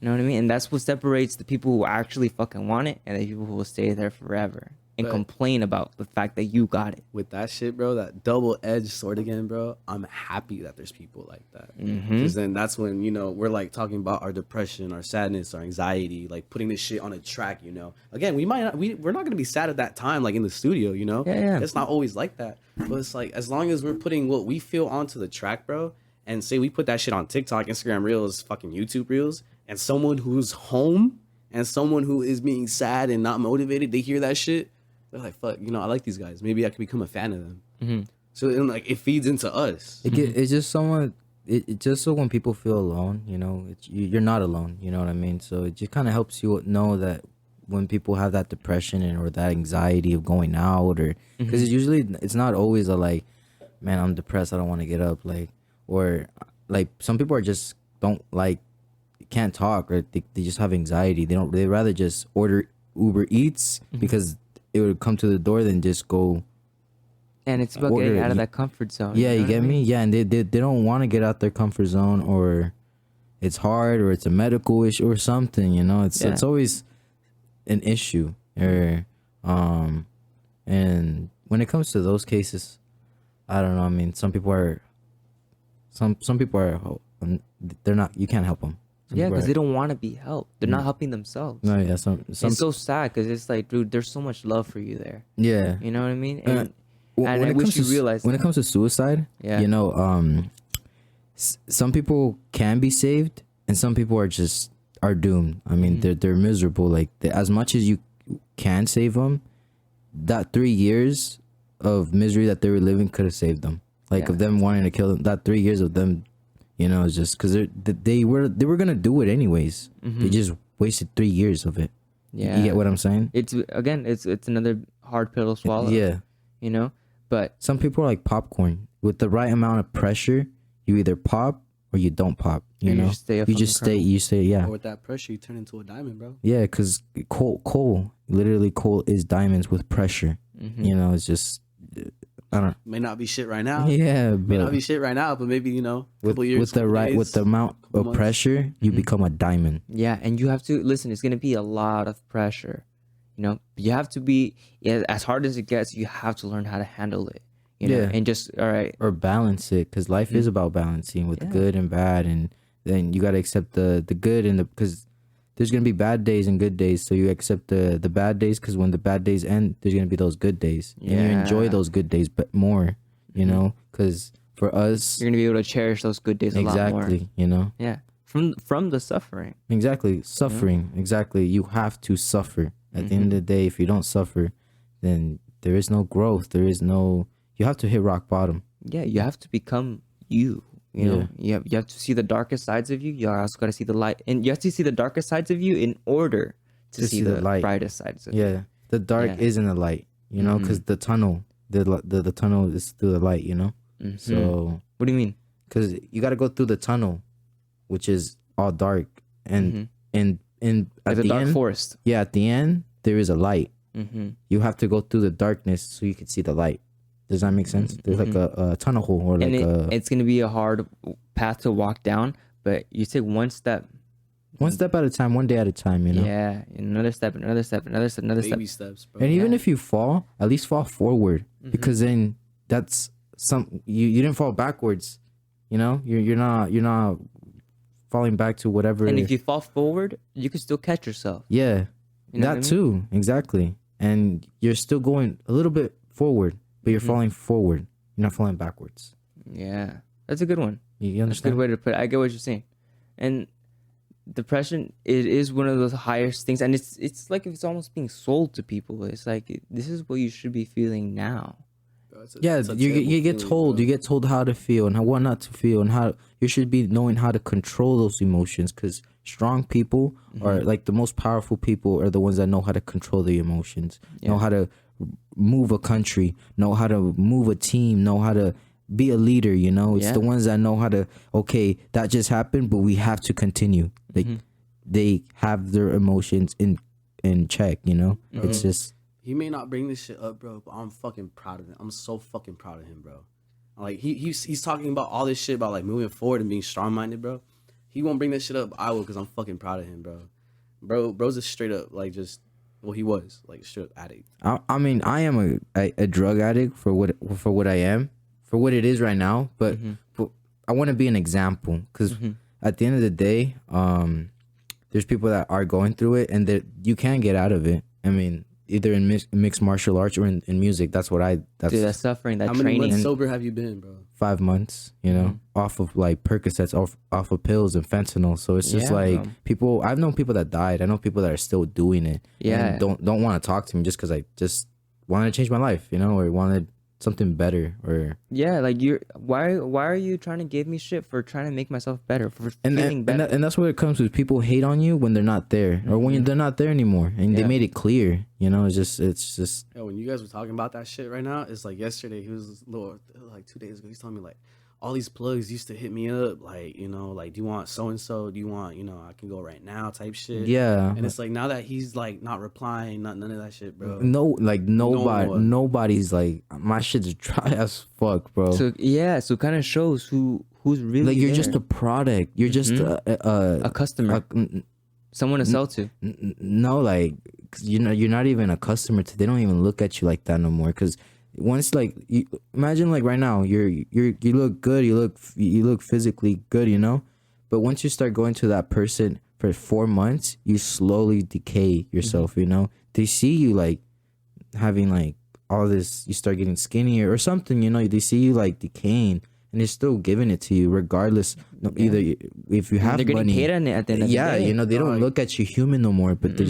You know what I mean? And that's what separates the people who actually fucking want it and the people who will stay there forever and complain about the fact that you got it. With that shit, bro, that double-edged sword again, bro, I'm happy that there's people like that. Because then that's when, you know, we're like talking about our depression, our sadness, our anxiety, like putting this shit on a track, you know. Again, we're not going to be sad at that time, like in the studio, you know. Yeah. It's not always like that. But it's like, as long as we're putting what we feel onto the track, bro, and say we put that shit on TikTok, Instagram Reels, fucking YouTube Reels, and someone who's home and someone who is being sad and not motivated, they hear that shit, they're like, fuck, you know, I like these guys. Maybe I could become a fan of them. So then, like, it feeds into us. It's just someone. It just so when people feel alone, you know, you're not alone. You know what I mean? So it just kind of helps you know that when people have that depression or that anxiety of going out, or because it's not always a like, man, I'm depressed, I don't want to get up, like, or like some people are just don't like can't talk, or they just have anxiety. They rather just order Uber Eats because it would come to the door than just go. And it's about getting out of that comfort zone. Yeah, you get I mean? me? Yeah, and they don't want to get out their comfort zone, or it's hard, or it's a medical issue or something, you know? It's always an issue. Or and when it comes to those cases, I don't know, I mean, some people are they're not, you can't help them. Yeah, because they don't want to be helped. They're not helping themselves. No, yeah, it's so sad because it's like, dude, there's so much love for you there. Yeah. You know what I mean? And I wish you realized when it comes to suicide, you know, some people can be saved and some people are doomed. I mean, they're miserable. Like, as much as you can save them, that 3 years of misery that they were living could have saved them. Like, of them wanting to kill them, that 3 years of them, you know, it's just because they were gonna do it anyways. They just wasted 3 years of it. Yeah, you get what I'm saying? It's another hard pill to swallow. Yeah, you know. But some people are like popcorn. With the right amount of pressure, you either pop or you don't pop. You know, you just stay. Yeah. Or with that pressure, you turn into a diamond, bro. Yeah, because coal is diamonds with pressure. You know, it's just, I don't know. May not be shit right now. Yeah, may not be shit right now, but maybe, you know, a couple years, with the amount of months. Pressure, you become a diamond. Yeah, and you have to listen. It's gonna be a lot of pressure. You know, you have to be, as hard as it gets, you have to learn how to handle it. You know, and just, all right. Or balance it, because life is about balancing with the good and bad. And then you got to accept the good because there's going to be bad days and good days. So you accept the bad days, because when the bad days end, there's going to be those good days. And you enjoy those good days but more, you know, because for us, you're going to be able to cherish those good days a lot more. Exactly, you know. Yeah. From the suffering. Exactly. Suffering. Exactly. You have to suffer. At the end of the day, if you don't suffer, then there is no growth. You have to hit rock bottom. Yeah, you have to become you. You know, you have to see the darkest sides of you. You also got to see the light. And you have to see the darkest sides of you in order to see the light. Brightest sides of you. Yeah, the dark is in the light, you know, because the tunnel is through the light, you know? So... What do you mean? Because you got to go through the tunnel, which is all dark. And at the dark end, forest. Yeah, at the end, there is a light. You have to go through the darkness so you can see the light. Does that make sense? There's like a tunnel hole, or like it's gonna be a hard path to walk down, but you take one step at a time, one day at a time, you know. Yeah, another step, another step, another step, another Baby steps, bro. And even if you fall, at least fall forward, because then that's you didn't fall backwards, you know. You're not falling back to whatever. And if you fall forward, you can still catch yourself. Yeah, you know that too, exactly. And you're still going a little bit forward, but you're falling forward. You're not falling backwards. Yeah, that's a good one. You understand? That's a good way to put it. I get what you're saying. And depression, it is one of those highest things, and it's like it's almost being sold to people. It's like, this is what you should be feeling now. You get told, you get told how to feel and what not to feel, and how you should be knowing how to control those emotions, because strong people are like the most powerful people are the ones that know how to control their emotions, know how to move a country, know how to move a team, know how to be a leader, you know. It's the ones that know how to, okay, that just happened, but we have to continue. Like they have their emotions in check, you know. It's just, he may not bring this shit up, bro, but I'm fucking proud of him. I'm so fucking proud of him, bro. Like he's talking about all this shit about like moving forward and being strong-minded, bro. He won't bring that shit up. I will, because I'm fucking proud of him, bro. Bro's a straight up, like, just, well, he was, like, a straight up addict. I mean, I am a drug addict for what I am, for what it is right now. But, but I want to be an example, because at the end of the day, there's people that are going through it, and that you can get out of it. I mean, either in mixed martial arts or in music. That's what Dude, that suffering, that How training. many months sober have you been, bro? 5 months, you know, off of like Percocets, off of pills and fentanyl. So it's just like people. I've known people that died. I know people that are still doing it. Yeah, and don't want to talk to me just because I just wanted to change my life, you know, or wanted something better, or like why are you trying to give me shit for trying to make myself better, for feeling better? And that's what it comes with. People hate on you when they're not there, or when they're not there anymore, and they made it clear, you know. It's just Yo, when you guys were talking about that shit right now, it's like yesterday, he was like 2 days ago, he's telling me like, all these plugs used to hit me up, like, you know, like, do you want so and so? Do you want, you know, I can go right now type shit. Yeah. And it's like, now that he's like not replying, none of that shit, bro. No, like nobody's like, my shit's dry as fuck, bro. So kind of shows who's really like, you're there. just a product. You're just a customer, someone to sell to. No, like, 'cause you're not even a customer to. They don't even look at you like that no more. Because once, like, you imagine, like, right now, you look good, you look physically good, you know. But once you start going to that person for 4 months, you slowly decay yourself, you know. They see you like having like all this, you start getting skinnier or something, you know. They see you like decaying, and they're still giving it to you regardless. Either if you have they're getting money, paid on it at the end of the day. you know, they don't look at you human no more, but they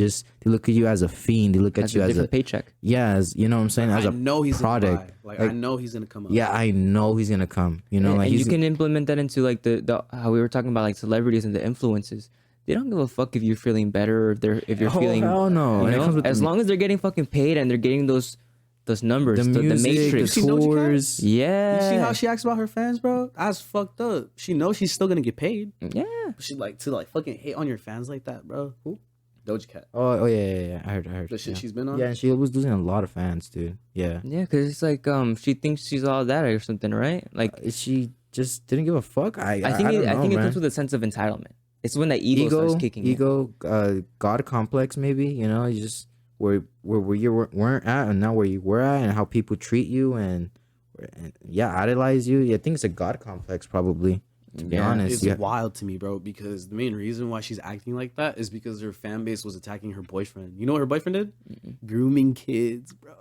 look at you as a fiend. They look at you as a paycheck. Yeah, as, you know what I'm saying, as I a know he's product. Like, I know he's gonna come up. Yeah, I know he's gonna come. You know, and like, you can implement that into like the how we were talking about, like, celebrities and the influences. They don't give a fuck if you're feeling better, or if you're feeling. Hell no. You know? As long as they're getting fucking paid and they're getting those numbers, the music, the matrix, the tours. Yeah. You see how she acts about her fans, bro? That's fucked up. She knows she's still gonna get paid. Yeah. But she like to fucking hate on your fans like that, bro. Who? Doja Cat. Oh yeah. I heard. The shit she's been on. Yeah, and she was losing a lot of fans, dude. Yeah. Yeah, because it's like she thinks she's all that or something, right? Like, She just didn't give a fuck. I think don't know, it man. comes with a sense of entitlement. It's when that ego starts kicking in. God complex, maybe. You know, you just where you weren't at, and now where you were at, and how people treat you, and idolize you. Yeah, I think it's a God complex, probably. To be honest, It's wild to me, bro, because the main reason why she's acting like that is because her fan base was attacking her boyfriend. You know what her boyfriend did? Grooming kids, bro.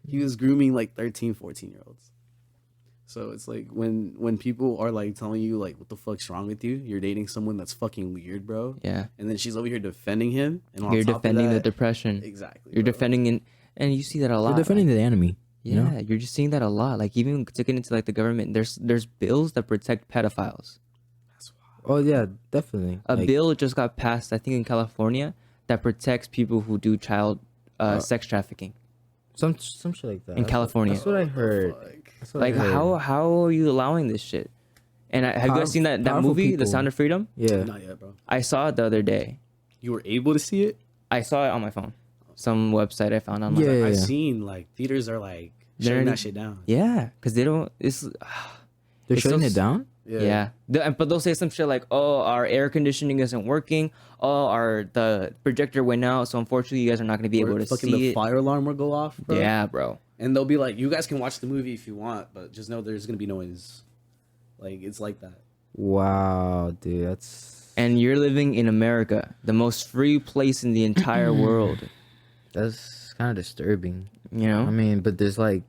He was grooming like 13, 14-year-olds. So it's like when people are like telling you like, what the fuck's wrong with you? You're dating someone that's fucking weird, bro. Yeah. And then she's over here defending him. And You're defending the depression. Exactly. You're defending and you see that a lot. You're defending the enemy. Yeah, you know? you're just seeing that a lot. Like, even taken into like the government, there's bills that protect pedophiles. That's wild. Oh yeah, definitely. A bill just got passed, I think, in California, that protects people who do child sex trafficking. Some shit like that In California. That's what I heard. Like, how are you allowing this shit? And have you guys seen that movie, people. The Sound of Freedom? Yeah. Not yet, bro. I saw it the other day. You were able to see it? I saw it on my phone. Some website I found online. Yeah. I've seen like theaters are like shutting that shit down. Yeah, because they don't. They're shutting it down? Yeah. But they'll say some shit like, "Oh, our air conditioning isn't working. Oh, the projector went out, so unfortunately, you guys are not going to be able to fucking see the it." fire alarm will go off, bro. Yeah, bro. And they'll be like, "You guys can watch the movie if you want, but just know there's gonna be noise." Like, it's like that. Wow, dude, that's. And you're living in America, the most free place in the entire world. That's kind of disturbing. You know? I mean, but there's like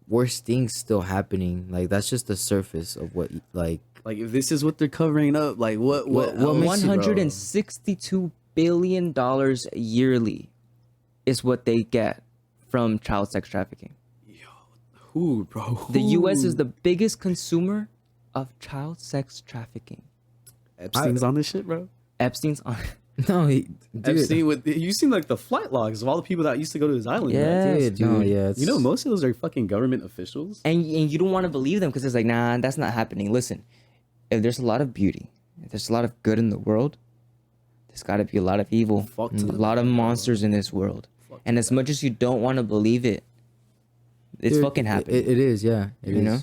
worse things still happening. Like, that's just the surface of what like if this is what they're covering up, like what makes $162 billion yearly is what they get from child sex trafficking. Who, bro? The U.S. is the biggest consumer of child sex trafficking. Epstein's on this shit, bro. Epstein's on. No, Epstein you seen like the flight logs of all the people that used to go to his island. Yeah, right? dude. No, yeah, You know, most of those are fucking government officials. And you don't want to believe them because it's like, nah, that's not happening. Listen, if there's a lot of beauty, if there's a lot of good in the world, there's got to be a lot of evil, a lot of monsters in this world. And as much as you don't want to believe it, it's fucking happening. It is, yeah. You know?